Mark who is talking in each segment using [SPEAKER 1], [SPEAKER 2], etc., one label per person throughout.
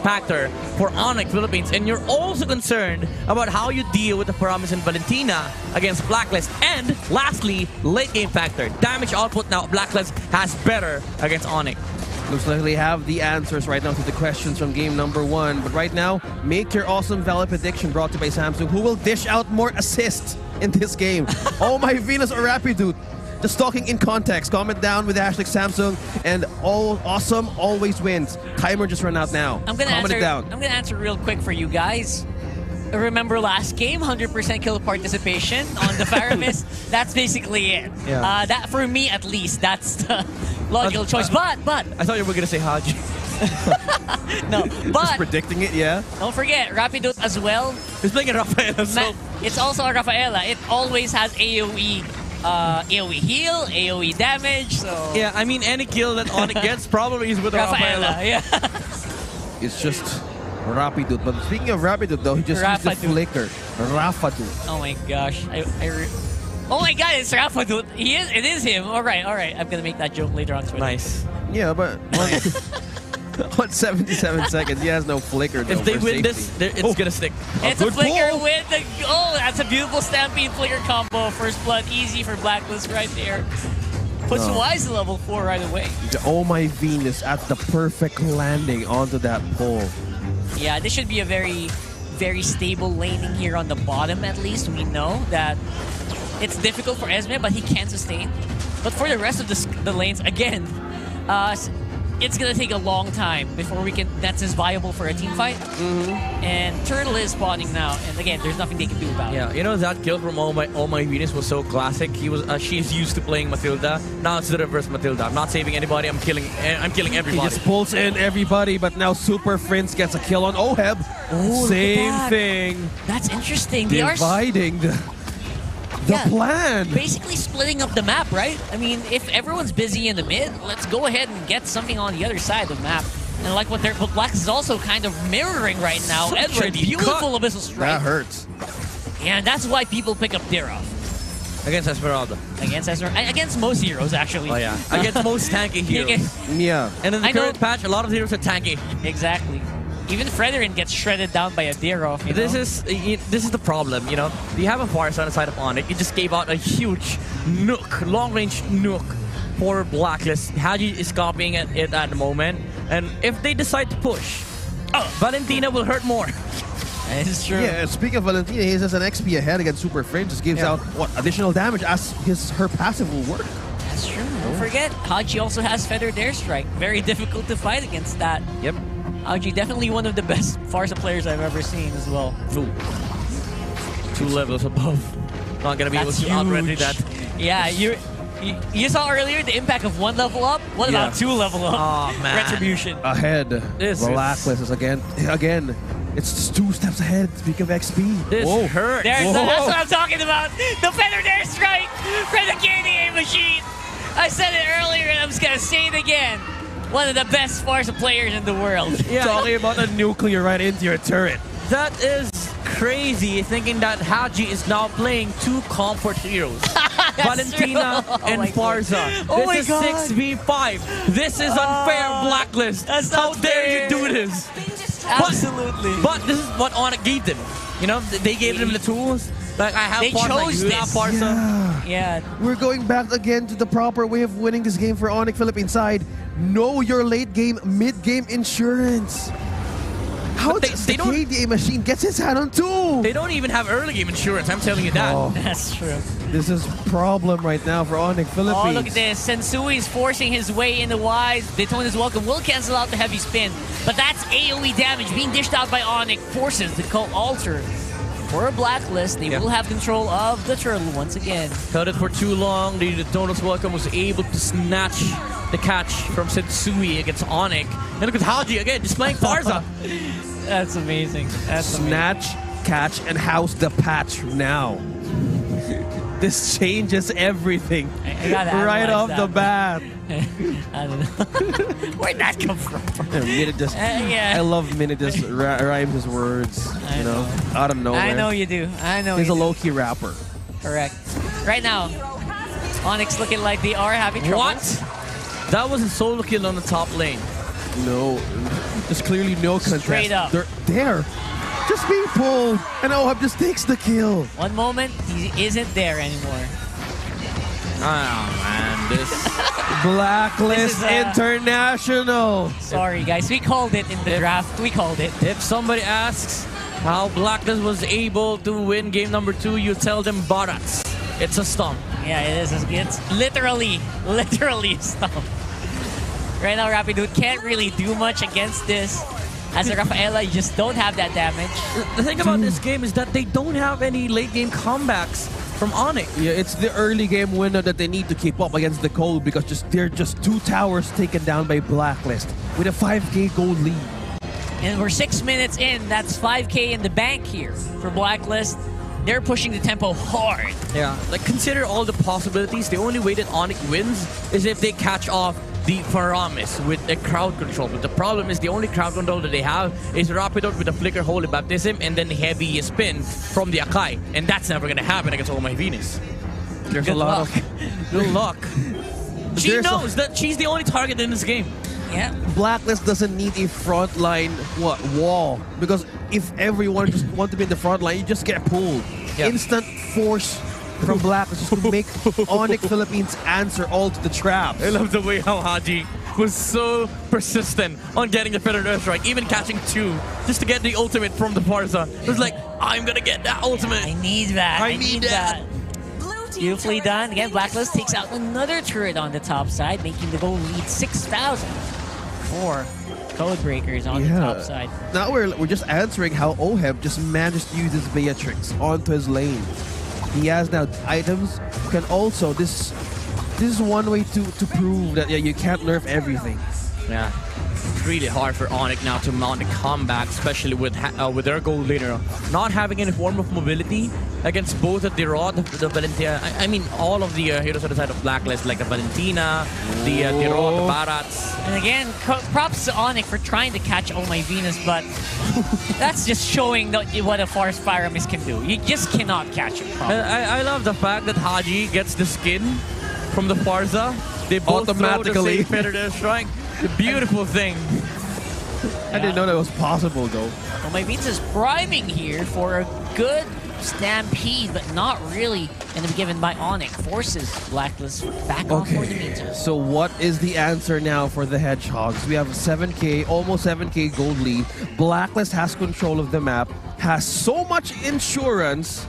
[SPEAKER 1] factor for Onic Philippines, and you're also concerned about how you deal with the Paramis and Valentina against Blacklist. And lastly, late game factor. Damage output now, Blacklist has better against Onic.
[SPEAKER 2] Looks like they have the answers right now to the questions from game number 1. But right now, make your awesome valid prediction brought to you by Samsung, who will dish out more assists in this game. Oh my Venus or Rapidude. Just talking in context. Comment down with the hashtag Samsung, and all awesome always wins. Timer just ran out now.
[SPEAKER 3] I'm gonna answer real quick for you guys. Remember last game, 100% kill participation on the Faramis. That's basically it.
[SPEAKER 1] Yeah.
[SPEAKER 3] That for me at least, that's the logical choice. But
[SPEAKER 1] I thought you were gonna say Haji.
[SPEAKER 3] no, but
[SPEAKER 2] just predicting it, yeah.
[SPEAKER 3] Don't forget Rapidude as well.
[SPEAKER 1] He's playing a Rafaela, so
[SPEAKER 3] it's also a Rafaela. It always has AOE. AoE heal, AoE damage, so...
[SPEAKER 1] Yeah, I mean, any kill that Onic gets probably is with Rafaela.
[SPEAKER 3] Yeah.
[SPEAKER 2] It's just Rapidude. But speaking of Rapidude, though, he just used the flicker. Rafadude.
[SPEAKER 3] Oh my gosh. Oh my god, it's Rafadude. It is him. Alright. I'm gonna make that joke later on Twitter.
[SPEAKER 1] Nice.
[SPEAKER 2] Yeah, but... on 77 seconds, he has no flicker.
[SPEAKER 1] If they win this, it's gonna stick.
[SPEAKER 3] It's a flicker with the... Oh, that's a beautiful Stampede flicker combo. First blood, easy for Blacklist right there. Puts Wise to level 4 right away.
[SPEAKER 2] Oh my Venus at the perfect landing onto that pole.
[SPEAKER 3] Yeah, this should be a very, very stable laning here on the bottom at least. We know that it's difficult for Esme, but he can sustain. But for the rest of the lanes, again, it's gonna take a long time before we can. That's as viable for a team fight. And Turtle is spawning now, and again, there's nothing they can do about it.
[SPEAKER 1] Yeah, you know that kill from All My Venus was so classic. She's used to playing Matilda. Now it's the reverse Matilda. I'm not saving anybody. I'm killing everybody.
[SPEAKER 2] He just pulls in everybody, but now Super Prince gets a kill on Oheb.
[SPEAKER 3] Oh,
[SPEAKER 2] same thing.
[SPEAKER 3] That's interesting.
[SPEAKER 2] Dividing the plan.
[SPEAKER 3] Basically splitting up the map, right? I mean, if everyone's busy in the mid, let's go ahead and get something on the other side of the map. And like what Black is also kind of mirroring right now. Edward, beautiful Abyssal Strike.
[SPEAKER 2] That hurts.
[SPEAKER 3] Yeah, and that's why people pick up Dirov.
[SPEAKER 1] Against Esmeralda.
[SPEAKER 3] Against most heroes, actually.
[SPEAKER 1] Oh yeah. Against most tanky heroes.
[SPEAKER 2] Yeah.
[SPEAKER 1] And in the current patch, a lot of heroes are tanky.
[SPEAKER 3] Exactly. Even Fredrin gets shredded down by a Dirov.
[SPEAKER 1] This is the problem, you know. You have a Farsa on the side of Onic. It just gave out a huge nuke, long-range nuke for Blacklist. Haji is copying it at the moment. And if they decide to push, Valentina will hurt more.
[SPEAKER 3] It's true.
[SPEAKER 2] Yeah, speaking of Valentina, he has an XP ahead against Super Frame. Just gives out, additional damage as her passive will work.
[SPEAKER 3] That's true. Don't forget, Haji also has Feathered Airstrike. Very difficult to fight against that.
[SPEAKER 1] Yep.
[SPEAKER 3] Haji, definitely one of the best Farsa players I've ever seen as well.
[SPEAKER 1] Ooh. 2 levels above. Not gonna be able to outrun that.
[SPEAKER 3] Yeah, you saw earlier the impact of 1 level up. What about 2 level up?
[SPEAKER 1] Oh man.
[SPEAKER 3] Retribution.
[SPEAKER 2] Ahead. Blacklist is again. It's just 2 steps ahead. Speaking of XP.
[SPEAKER 1] This hurts.
[SPEAKER 3] That's what I'm talking about. The Feathered Airstrike from the KDA machine. I said it earlier and I'm just gonna say it again. One of the best Farsa players in the world.
[SPEAKER 2] Yeah. Talking about a nuclear right into your turret.
[SPEAKER 1] That is crazy, thinking that Haji is now playing 2 comfort heroes. Valentina and Farsa. This is 6v5. This is unfair, Blacklist. How dare you do this?
[SPEAKER 3] Absolutely.
[SPEAKER 1] But this is what Onic gave them. You know, they gave them the tools. Like, I have
[SPEAKER 3] Farsa,
[SPEAKER 1] you have Farsa.
[SPEAKER 3] Yeah.
[SPEAKER 2] We're going back again to the proper way of winning this game for Onic Philippines side. Know your late game, mid game insurance. How does the KDA machine gets his hand on 2?
[SPEAKER 1] They don't even have early game insurance, I'm telling you that.
[SPEAKER 2] Oh,
[SPEAKER 3] that's true.
[SPEAKER 2] This is problem right now for Onic Philippines.
[SPEAKER 3] Oh, look at this. Sensui is forcing his way into Wise. Daytona's welcome will cancel out the heavy spin. But that's AoE damage being dished out by Onic. Forces the cult alter. For a Blacklist, they will have control of the turtle once again.
[SPEAKER 1] Held it for too long. The Daytona's welcome was able to snatch the catch from Sensui against Onic. And look at Haji again, just playing Farsa.
[SPEAKER 3] That's amazing.
[SPEAKER 2] Snatch, catch, and house the patch now. This changes everything right off the bat.
[SPEAKER 3] I don't know. Where'd that come from?
[SPEAKER 2] I love Minute just rhymes his words. You know, out of nowhere.
[SPEAKER 3] I know you do. I know
[SPEAKER 2] he's a low-key rapper.
[SPEAKER 3] Correct. Right now, Onyx looking like they are having trouble.
[SPEAKER 1] What? That was a solo kill on the top lane.
[SPEAKER 2] No. There's clearly no contest.
[SPEAKER 3] Straight up.
[SPEAKER 2] They're there. Just being pulled. And Oheb just takes the kill.
[SPEAKER 3] One moment, he isn't there anymore.
[SPEAKER 1] Oh, man. This...
[SPEAKER 2] Blacklist
[SPEAKER 3] This is,
[SPEAKER 2] International.
[SPEAKER 3] Sorry, guys. We called it in the draft. We called it.
[SPEAKER 1] If somebody asks how Blacklist was able to win game number 2, you tell them Barats. It's a stomp.
[SPEAKER 3] Yeah, it is. It's literally a stomp. Right now, Rapidude can't really do much against this. As a Rafaela, you just don't have that damage.
[SPEAKER 1] The thing about this game is that they don't have any late game comebacks from Onic.
[SPEAKER 2] Yeah, it's the early game window that they need to keep up against the Cold because they're just 2 towers taken down by Blacklist with a 5k gold lead.
[SPEAKER 3] And we're 6 minutes in. That's 5k in the bank here for Blacklist. They're pushing the tempo hard.
[SPEAKER 1] Yeah, like consider all the possibilities. The only way that Onic wins is if they catch off the Faramis with a crowd control. But the problem is the only crowd control that they have is Rapidote with a Flicker Holy Baptism and then heavy spin from the Akai. And that's never going to happen against Oh My Venus.
[SPEAKER 2] There's
[SPEAKER 1] Good
[SPEAKER 2] a lot
[SPEAKER 1] luck.
[SPEAKER 2] of...
[SPEAKER 1] Good luck. She
[SPEAKER 2] There's
[SPEAKER 1] knows that she's the only target in this game.
[SPEAKER 3] Yeah.
[SPEAKER 2] Blacklist doesn't need a frontline wall because if everyone just want to be in the front line, you just get pulled.
[SPEAKER 1] Yeah.
[SPEAKER 2] Instant force from Blacklist just to make Onic Philippines answer all to the traps.
[SPEAKER 1] I love the way how Haji was so persistent on getting the Feathered Airstrike, even catching 2 just to get the ultimate from the Farza. It was like, I'm gonna get that ultimate.
[SPEAKER 3] I need that.
[SPEAKER 1] I need that.
[SPEAKER 3] Beautifully done. Again, Blacklist takes out another turret on the top side, making the goal lead 6,000 for Codebreakers on the top side.
[SPEAKER 2] Now we're just answering how Oheb just managed to use his Beatrix onto his lane. He has now items. Can also this is one way to prove that you can't nerf everything.
[SPEAKER 1] Yeah, it's really hard for Onic now to mount a comeback, especially with their gold laner not having any form of mobility against both the Rod, the Valentina. I mean, all of the heroes on the side of Blacklist, like the Valentina, the Rod, the Barats.
[SPEAKER 3] And again, props to Onic for trying to catch Oh My Venus, but that's just showing what a Forest Pyramis can do. You just cannot catch him.
[SPEAKER 1] I love the fact that Haji gets the skin from the Farza. They both
[SPEAKER 2] automatically
[SPEAKER 1] throw the same Strike. The beautiful thing.
[SPEAKER 2] I didn't know that was possible though.
[SPEAKER 3] Oh My Venus is priming here for a good stampede, but not really going to be given by Onic. Forces Blacklist back off for the meantime.
[SPEAKER 2] So what is the answer now for the Hedgehogs? We have 7k, almost 7k gold lead. Blacklist has control of the map, has so much insurance.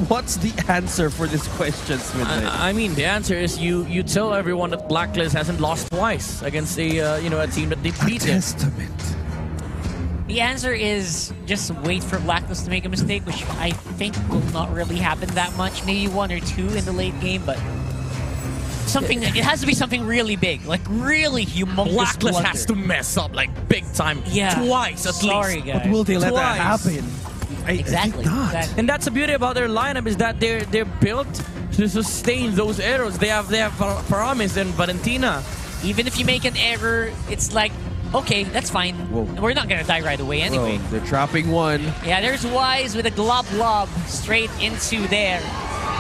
[SPEAKER 2] What's the answer for this question, Smith?
[SPEAKER 1] I mean, the answer is you tell everyone that Blacklist hasn't lost twice against a team that they beat.
[SPEAKER 2] Testament.
[SPEAKER 3] The answer is just wait for Blacklist to make a mistake, which I think will not really happen that much. Maybe 1 or 2 in the late game, but something. It has to be something really big, like really humongous.
[SPEAKER 1] Blacklist has to mess up like big time, twice at
[SPEAKER 3] Sorry,
[SPEAKER 1] least.
[SPEAKER 3] guys.
[SPEAKER 2] But will they let that happen?
[SPEAKER 3] Exactly.
[SPEAKER 1] And that's the beauty about their lineup is that they're built to sustain those arrows. They have Paramis and Valentina.
[SPEAKER 3] Even if you make an error, it's like, okay, that's fine.
[SPEAKER 2] Whoa.
[SPEAKER 3] We're not gonna die right away anyway.
[SPEAKER 2] Whoa, they're trapping one.
[SPEAKER 3] Yeah, there's Wise with a glob straight into there.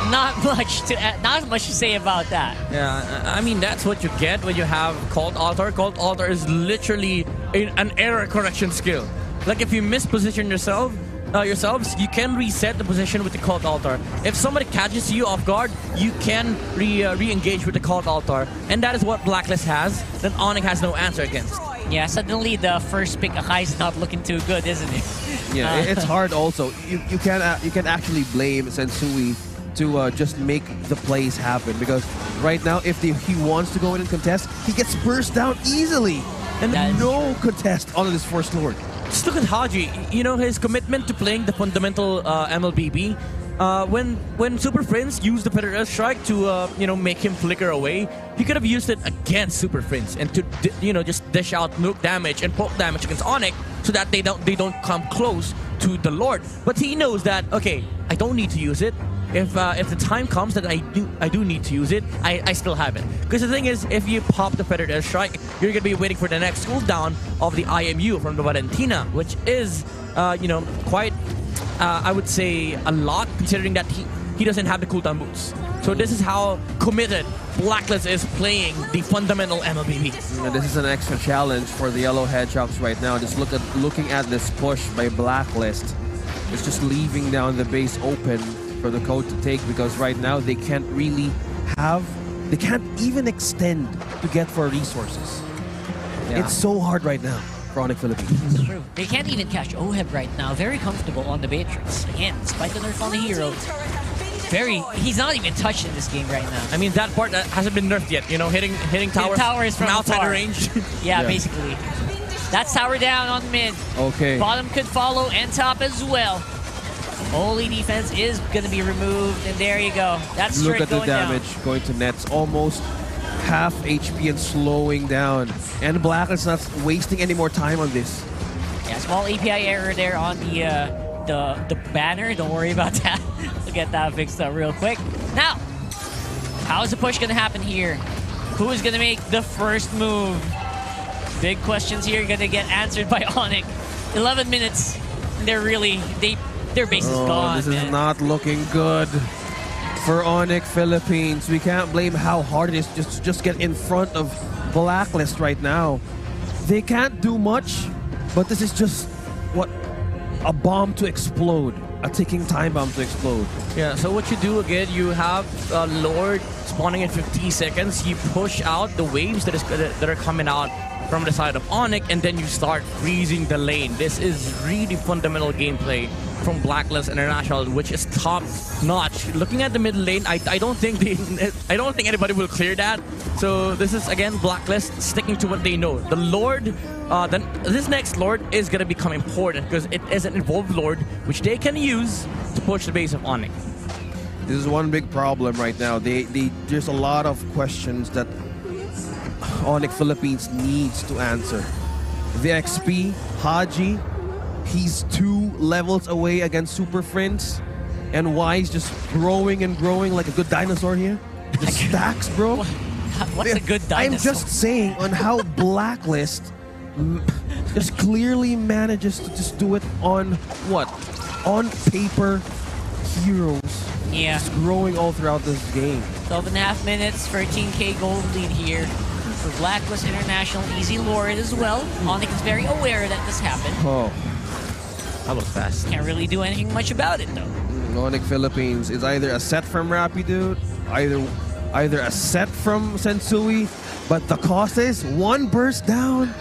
[SPEAKER 3] Not much to say about that.
[SPEAKER 1] Yeah, I mean that's what you get when you have Cult Altar. Cult Altar is literally an error correction skill. Like if you misposition yourselves, you can reset the position with the Cult Altar. If somebody catches you off guard, you can re-engage with the Cult Altar. And that is what Blacklist has, that Onic has no answer against.
[SPEAKER 3] Yeah, suddenly the first pick Akai is not looking too good, isn't it?
[SPEAKER 2] Yeah, it's hard also. You can actually blame Sensui to just make the plays happen because right now if he wants to go in and contest, he gets burst down easily. And no contest on this first Lord.
[SPEAKER 1] Just look at Haji. You know, his commitment to playing the fundamental MLBB. When Super Friends used the Feather Strike to make him flicker away, he could have used it against Super Friends and to just dish out nuke damage and poke damage against Onic so that they don't come close to the Lord. But he knows that okay, I don't need to use it. If the time comes that I do need to use it, I still have it. Because the thing is, if you pop the Feathered Airstrike, you're gonna be waiting for the next cooldown of the IMU from the Valentina, which is quite I would say a lot considering that he doesn't have the cooldown boots. So this is how committed Blacklist is playing the fundamental MLBB.
[SPEAKER 2] This is an extra challenge for the Yellow Hedgehogs right now. Just looking at this push by Blacklist. It's just leaving down the base open for the code to take, because right now they can't really they can't even extend to get for resources.
[SPEAKER 1] Yeah.
[SPEAKER 2] It's so hard right now for Onic Philippines.
[SPEAKER 3] It's true. They can't even catch Oheb right now. Very comfortable on the Matrix. Again, despite the nerf on the hero, he's not even touched in this game right now.
[SPEAKER 1] I mean, that part hasn't been nerfed yet. You know, hitting towers
[SPEAKER 3] from
[SPEAKER 1] outside
[SPEAKER 3] afar.
[SPEAKER 1] the range.
[SPEAKER 3] Yeah, basically. That's tower down on mid.
[SPEAKER 2] Okay.
[SPEAKER 3] Bottom could follow and top as well. Only defense is going to be removed, and there you go. That's straight
[SPEAKER 2] Look at the damage going to Nets. Almost half HP and slowing down. And Blacklist not wasting any more time on this.
[SPEAKER 3] Yeah, small API error there on the banner. Don't worry about that. We'll get that fixed up real quick. Now, how is the push going to happen here? Who is going to make the first move? Big questions here going to get answered by Onic. 11 minutes. Their base is gone.
[SPEAKER 2] This is not looking good for Onic Philippines. We can't blame how hard it is to just get in front of Blacklist right now. They can't do much, but this is just a bomb to explode. A ticking time bomb to explode.
[SPEAKER 1] Yeah, so what you do again, you have Lord spawning in 50 seconds. You push out the waves that are coming out from the side of Onic, and then you start freezing the lane. This is really fundamental gameplay from Blacklist International, which is top notch. Looking at the mid lane, I don't think anybody will clear that. So this is again Blacklist sticking to what they know. The Lord, this next Lord is gonna become important because it is an evolved Lord which they can use to push the base of Onic.
[SPEAKER 2] This is one big problem right now. There's a lot of questions that Onic Philippines needs to answer. The XP, Haji, he's 2 levels away against Super Friends, and Wise just growing and growing like a good dinosaur here. The stacks, bro.
[SPEAKER 3] What's a good dinosaur?
[SPEAKER 2] I'm just saying on how Blacklist just clearly manages to just do it on on paper heroes.
[SPEAKER 3] Yeah.
[SPEAKER 2] Just growing all throughout this game.
[SPEAKER 3] 12.5 minutes, 13k gold lead here for Blacklist International. Easy Lord as well. Onic is very aware that this happened.
[SPEAKER 2] Oh.
[SPEAKER 1] That was fast.
[SPEAKER 3] Can't really do anything much about it though.
[SPEAKER 2] Onic Philippines is either a set from Rapidude, either a set from Sensui, but the cost is 1 burst down.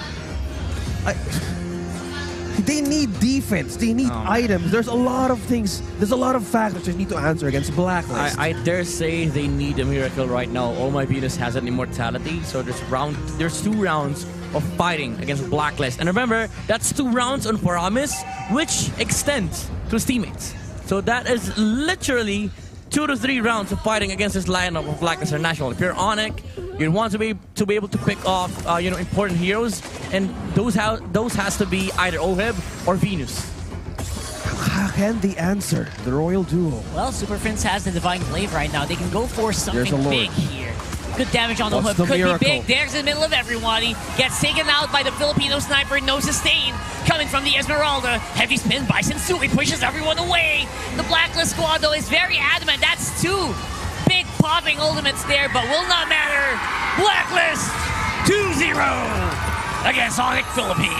[SPEAKER 2] They need defense. They need items. There's a lot of things. There's a lot of factors they need to answer against Blacklist.
[SPEAKER 1] I dare say they need a miracle right now. Oh My Venus has an immortality, so there's 2 rounds of fighting against Blacklist. And remember, that's 2 rounds on Paramis, which extends to his teammates. So that is literally 2 to 3 rounds of fighting against this lineup of Blacklist International. If you're Onic, you want to be able to pick off important heroes, and those has to be either Oheb or Venus.
[SPEAKER 2] How can they answer the Royal Duo?
[SPEAKER 3] Well, Super Friends has the Divine Glaive right now. They can go for something big here. Good damage on the hook. Could be big. There's in the middle of everybody. Gets taken out by the Filipino sniper. No sustain. Coming from the Esmeralda. Heavy spin by Sensui. Pushes everyone away. The Blacklist squad, though, is very adamant. That's 2 big popping ultimates there, but will not matter. Blacklist 2-0 against Onic Philippines.